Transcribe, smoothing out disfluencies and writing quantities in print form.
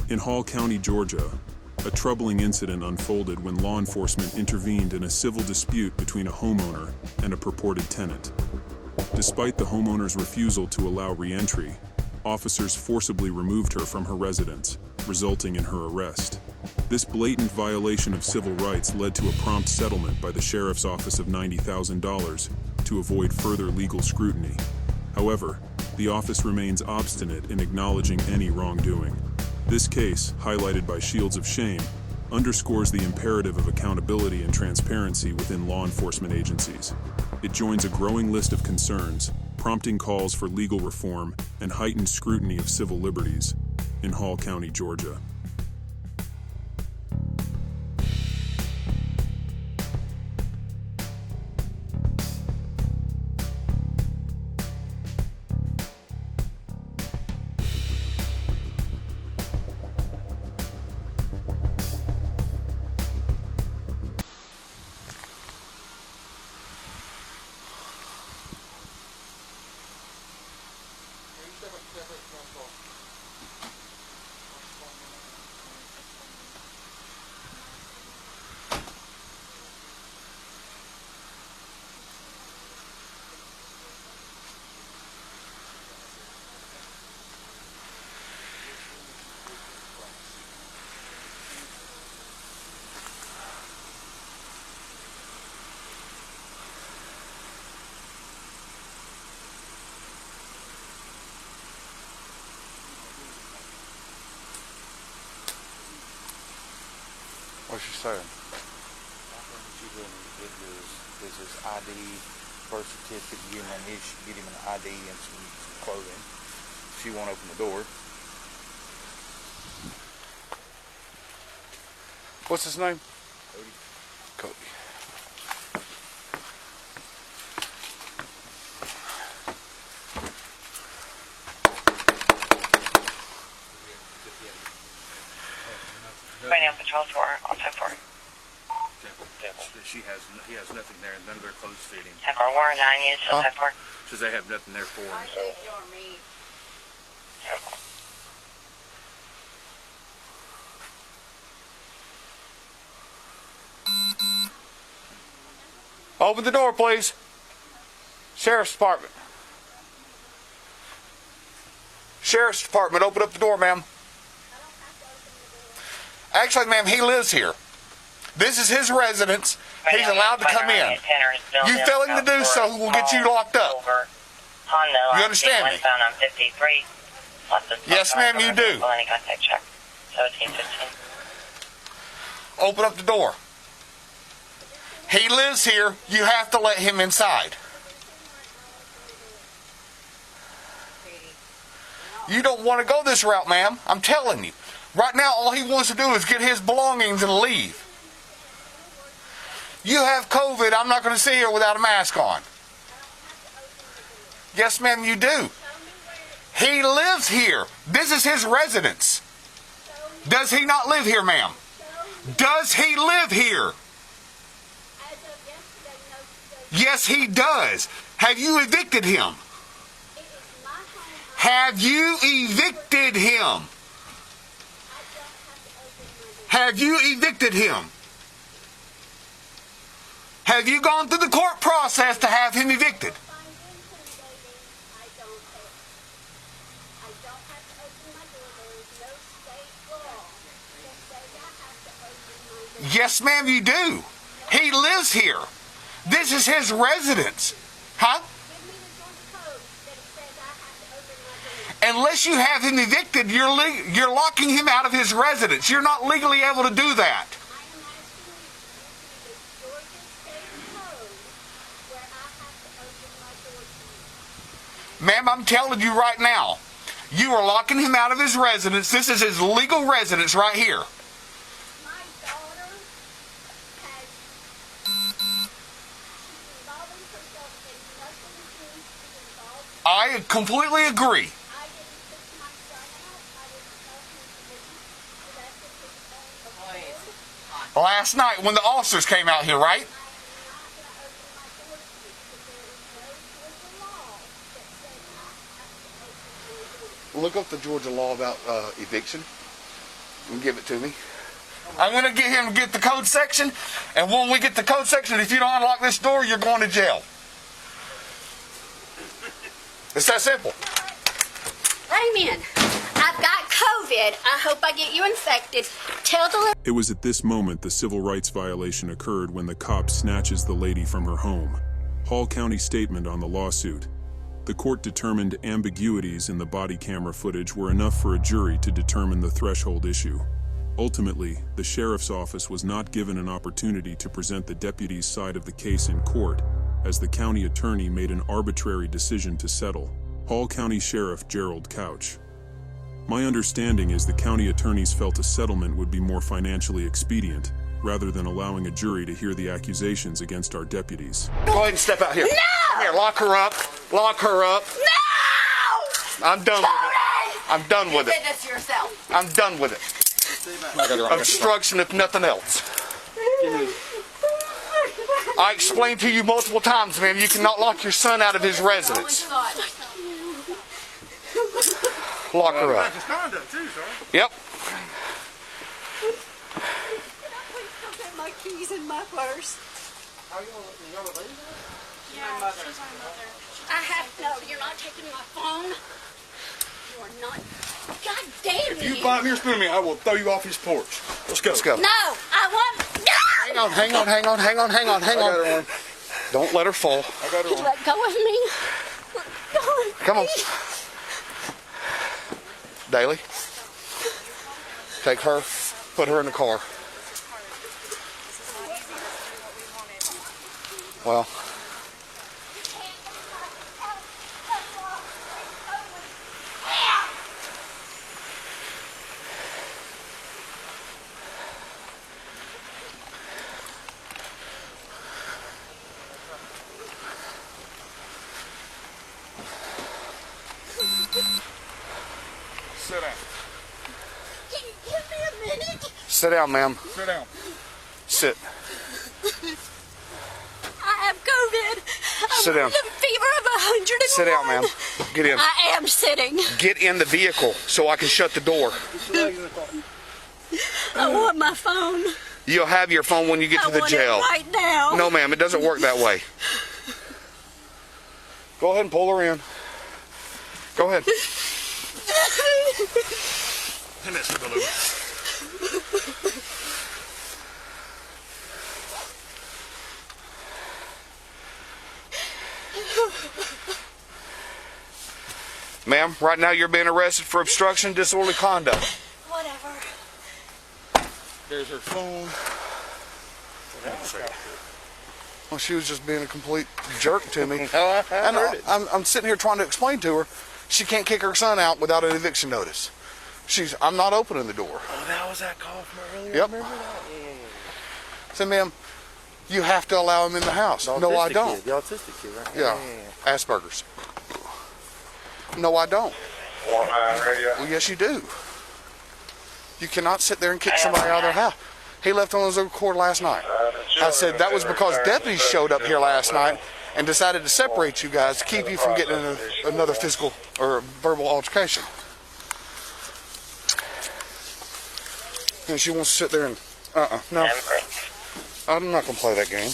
In Hall County, Georgia, a troubling incident unfolded when law enforcement intervened in a civil dispute between a homeowner and a purported tenant. Despite the homeowner's refusal to allow re-entry, officers forcibly removed her from her residence, resulting in her arrest. This blatant violation of civil rights led to a prompt settlement by the sheriff's office of $90,000 to avoid further legal scrutiny. However, the office remains obstinate in acknowledging any wrongdoing. This case, highlighted by shields of shame, underscores the imperative of accountability and transparency within law enforcement agencies. It joins a growing list of concerns, prompting calls for legal reform and heightened scrutiny of civil liberties in Hall County, Georgia. What's she saying? I think what you really need to get is his ID, birth certificate, get him an ID and some clothing. She won't open the door. What's his name? Cody. Right now, patrol for also for he has nothing there, and none of their clothes fit him. have our warrant on you, so so far. Says they have nothing there for him. So. Open the door, please. Sheriff's Department. Sheriff's Department, open up the door, ma'am. Actually, ma'am, he lives here. This is his residence. He's allowed to come in. You failing to do so will get you locked up. You understand me? Yes, ma'am, you do. Open up the door. He lives here. You have to let him inside. You don't want to go this route, ma'am. I'm telling you. Right now, all he wants to do is get his belongings and leave. You have COVID. I'm not going to sit here without a mask on. Yes, ma'am, you do. He lives here. This is his residence. Does he not live here, ma'am? Does he live here? Yes, he does. Have you evicted him? Have you evicted him? Have you evicted him? Have you gone through the court process to have him evicted? Yes, ma'am, you do. He lives here. This is his residence. Huh? Unless you have him evicted, you're locking him out of his residence. You're not legally able to do that. Ma'am, I'm telling you right now, you are locking him out of his residence. This is his legal residence right here. I completely agree. Last night when the officers came out here, right? Look up the Georgia law about eviction. And give it to me. I'm going to get him to get the code section, and when we get the code section, if you don't unlock this door, you're going to jail. It's that simple. Amen. I've got COVID. I hope I get you infected. Tell the... It was at this moment the civil rights violation occurred when the cop snatches the lady from her home. Hall County statement on the lawsuit. The court determined ambiguities in the body camera footage were enough for a jury to determine the threshold issue. Ultimately, the sheriff's office was not given an opportunity to present the deputy's side of the case in court, as the county attorney made an arbitrary decision to settle. Hall County Sheriff Gerald Couch. My understanding is the county attorneys felt a settlement would be more financially expedient, rather than allowing a jury to hear the accusations against our deputies. Go ahead and step out here. No! Come here, lock her up. Lock her up. No! I'm done with it. I'm done with You it. did this to yourself. I'm done with it. Obstruction, if nothing else. I explained to you multiple times, ma'am, you cannot lock your son out of his residence. Lock her up. Yep. Don't get my keys in my purse. Yeah, she's our mother. I have no. You're not taking my phone. You are not. God damn If you bite me or spoon me, I will throw you off his porch. Let's go. Let's go. No, I want. No! Hang on. Don't let her fall. I got her on. Let go of me. Let go of Come on. me. Daly. Take her. Put her in the car. Well. Sit down. Can you give me a minute? Sit down, ma'am. Sit down. Sit. I have COVID. Sit down. With a fever of 101. Sit down, ma'am. Get in. I am sitting. Get in the vehicle so I can shut the door. I want my phone. You'll have your phone when you get to the I want jail. it right now. No, ma'am, it doesn't work that way. Go ahead and pull her in. Go ahead. Hey, Mr. Baloo. Ma'am, right now you're being arrested for obstruction, disorderly conduct. Whatever. There's her phone. Well, she was just being a complete jerk to me. And I'm sitting here trying to explain to her she can't kick her son out without an eviction notice. I'm not opening the door. Oh, that was that call from earlier? Yep. Remember that? Yeah. So, ma'am, you have to allow him in the house. No, I don't. The autistic kid, right? Yeah. Asperger's. No, I don't. Well, yes, you do. You cannot sit there and kick somebody out of their house. He left on his own accord last night. I said that was because deputies showed up here last night and decided to separate you guys to keep you from getting in another physical or verbal altercation. And she wants to sit there and, no. I'm not going to play that game.